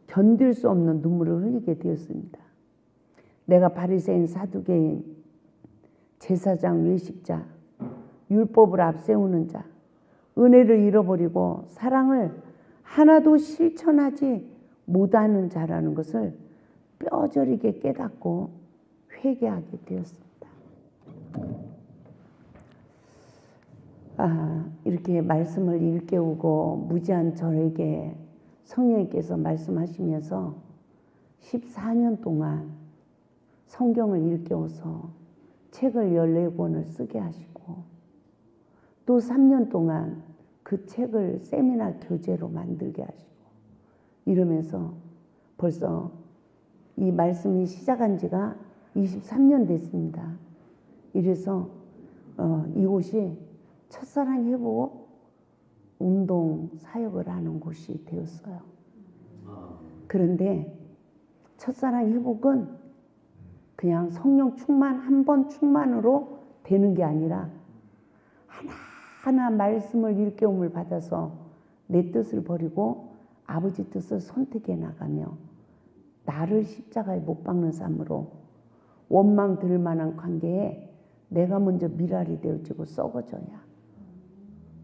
견딜 수 없는 눈물을 흘리게 되었습니다. 내가 바리새인, 사두개인, 제사장, 외식자, 율법을 앞세우는 자, 은혜를 잃어버리고 사랑을 하나도 실천하지 못하는 자라는 것을 뼈저리게 깨닫고 회개하게 되었습니다. 이렇게 말씀을 일깨우고 무지한 저에게 성령님께서 말씀하시면서 14년 동안 성경을 일깨워서 책을 14권을 쓰게 하시고 또 3년 동안 그 책을 세미나 교재로 만들게 하시고 이러면서 벌써 이 말씀이 시작한 지가 23년 됐습니다. 이래서 이곳이 첫사랑 회복 운동 사역을 하는 곳이 되었어요. 그런데 첫사랑 회복은 그냥 성령 충만 한 번 충만으로 되는 게 아니라 하나하나 말씀을 일깨움을 받아서 내 뜻을 버리고 아버지 뜻을 선택해 나가며 나를 십자가에 못 박는 삶으로 원망 들 만한 관계에 내가 먼저 미랄이 되어지고 썩어져야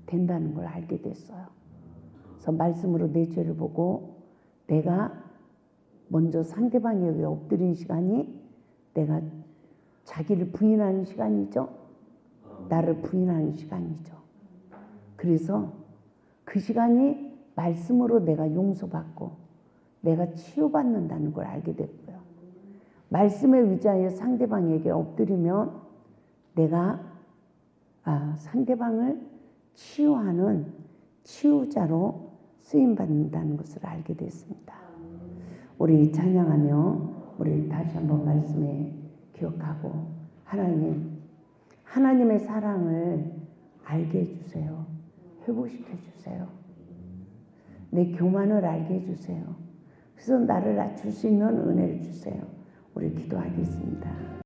된다는 걸 알게 됐어요. 그래서 말씀으로 내 죄를 보고 내가 먼저 상대방에게 엎드린 시간이 내가 자기를 부인하는 시간이죠. 나를 부인하는 시간이죠. 그래서 그 시간이 말씀으로 내가 용서받고 내가 치유받는다는 걸 알게 됐고요. 말씀에 의지하여 상대방에게 엎드리면 내가 상대방을 치유하는 치유자로 쓰임받는다는 것을 알게 됐습니다. 우리 찬양하며 우리 다시 한번 말씀에 기억하고 하나님의 사랑을 알게 해주세요. 회복시켜 주세요. 내 교만을 알게 해주세요. 그래서 나를 낮출 수 있는 은혜를 주세요. 우리 기도하겠습니다.